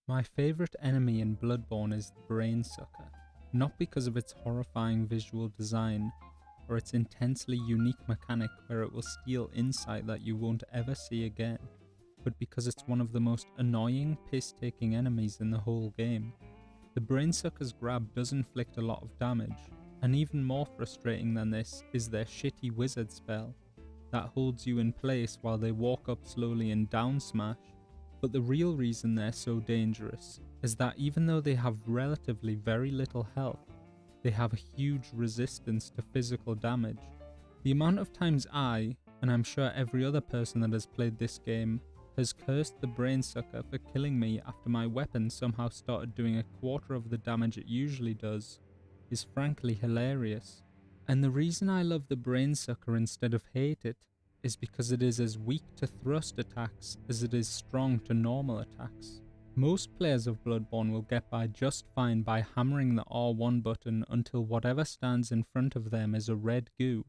My favourite enemy in Bloodborne is the Brain Sucker, not because of its horrifying visual design or its intensely unique mechanic where it will steal insight that you won't ever see again, but because it's one of the most annoying, piss-taking enemies in the whole game. The Brain Sucker's grab does inflict a lot of damage, and even more frustrating than this is their shitty wizard spell that holds you in place while they walk up slowly and down smash. But the real reason they're so dangerous is that even though they have relatively very little health, they have a huge resistance to physical damage. The amount of times I, and I'm sure every other person that has played this game, has cursed the Brain Sucker for killing me after my weapon somehow started doing a quarter of the damage it usually does, is frankly hilarious. And the reason I love the Brain Sucker instead of hate it is because it is as weak to thrust attacks as it is strong to normal attacks. Most players of Bloodborne will get by just fine by hammering the R1 button until whatever stands in front of them is a red goo.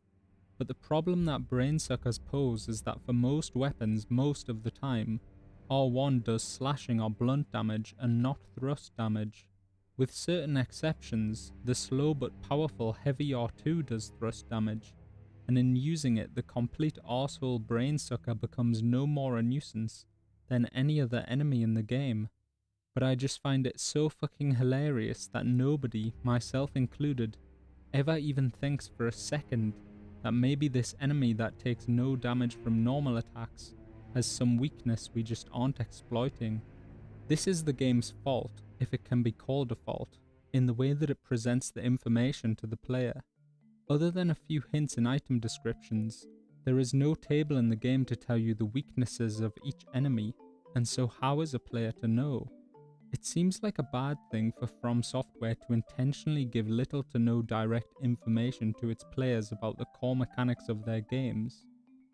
But the problem that Brain Suckers pose is that for most weapons most of the time, R1 does slashing or blunt damage and not thrust damage. With certain exceptions, the slow but powerful heavy R2 does thrust damage, and in using it the complete arsehole Brain Sucker becomes no more a nuisance than any other enemy in the game. But I just find it so fucking hilarious that nobody, myself included, ever even thinks for a second that maybe this enemy that takes no damage from normal attacks has some weakness we just aren't exploiting. This is the game's fault, if it can be called a fault, in the way that it presents the information to the player. Other than a few hints in item descriptions, there is no table in the game to tell you the weaknesses of each enemy, and so how is a player to know? It seems like a bad thing for From Software to intentionally give little to no direct information to its players about the core mechanics of their games,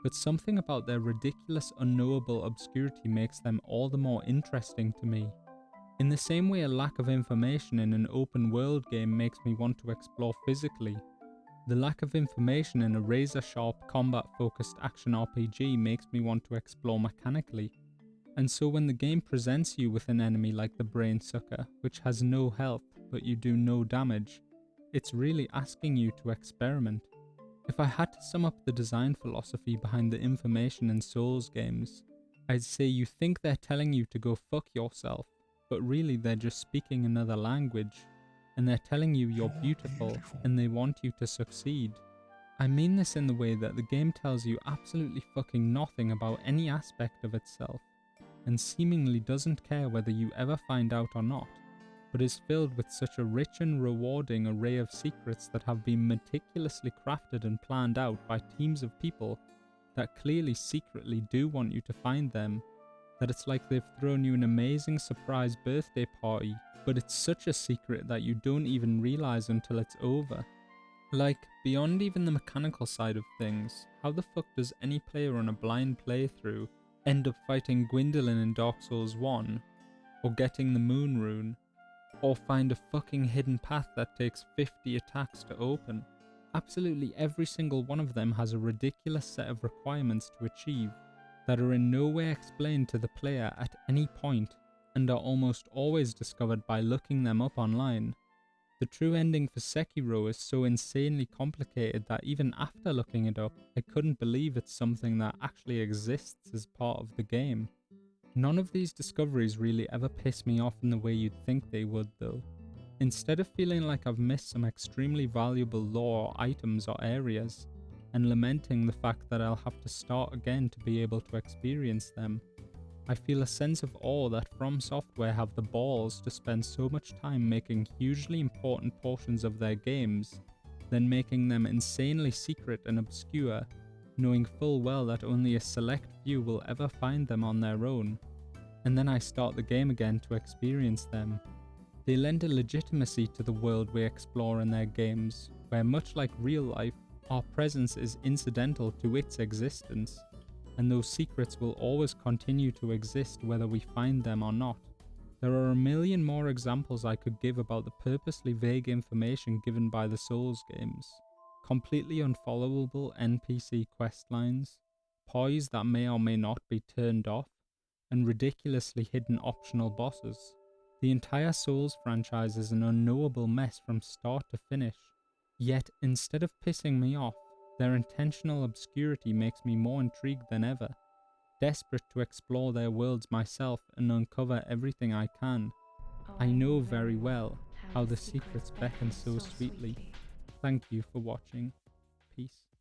but something about their ridiculous unknowable obscurity makes them all the more interesting to me. In the same way a lack of information in an open world game makes me want to explore physically, the lack of information in a razor-sharp combat-focused action RPG makes me want to explore mechanically. And so when the game presents you with an enemy like the Brain Sucker, which has no health but you do no damage, it's really asking you to experiment. If I had to sum up the design philosophy behind the information in Souls games, I'd say you think they're telling you to go fuck yourself, but really they're just speaking another language, and they're telling you you're beautiful and they want you to succeed. I mean this in the way that the game tells you absolutely fucking nothing about any aspect of itself, and seemingly doesn't care whether you ever find out or not, but is filled with such a rich and rewarding array of secrets that have been meticulously crafted and planned out by teams of people that clearly secretly do want you to find them, that it's like they've thrown you an amazing surprise birthday party, but it's such a secret that you don't even realize until it's over. Like, beyond even the mechanical side of things, how the fuck does any player on a blind playthrough end up fighting Gwendolyn in Dark Souls 1, or getting the Moon Rune, or find a fucking hidden path that takes 50 attacks to open? Absolutely every single one of them has a ridiculous set of requirements to achieve that are in no way explained to the player at any point, and are almost always discovered by looking them up online. The true ending for Sekiro is so insanely complicated that even after looking it up, I couldn't believe it's something that actually exists as part of the game. None of these discoveries really ever piss me off in the way you'd think they would though. Instead of feeling like I've missed some extremely valuable lore or items or areas, and lamenting the fact that I'll have to start again to be able to experience them, I feel a sense of awe that From Software have the balls to spend so much time making hugely important portions of their games, then making them insanely secret and obscure, knowing full well that only a select few will ever find them on their own, and then I start the game again to experience them. They lend a legitimacy to the world we explore in their games, where much like real life, our presence is incidental to its existence, and those secrets will always continue to exist whether we find them or not. There are a million more examples I could give about the purposely vague information given by the Souls games. Completely unfollowable NPC questlines, poise that may or may not be turned off, and ridiculously hidden optional bosses. The entire Souls franchise is an unknowable mess from start to finish. Yet, instead of pissing me off, their intentional obscurity makes me more intrigued than ever, desperate to explore their worlds myself and uncover everything I can. Oh, I I know know very very well well how how the the secrets secrets beckon beckon so so sweetly. sweetly. Thank you for watching. Peace.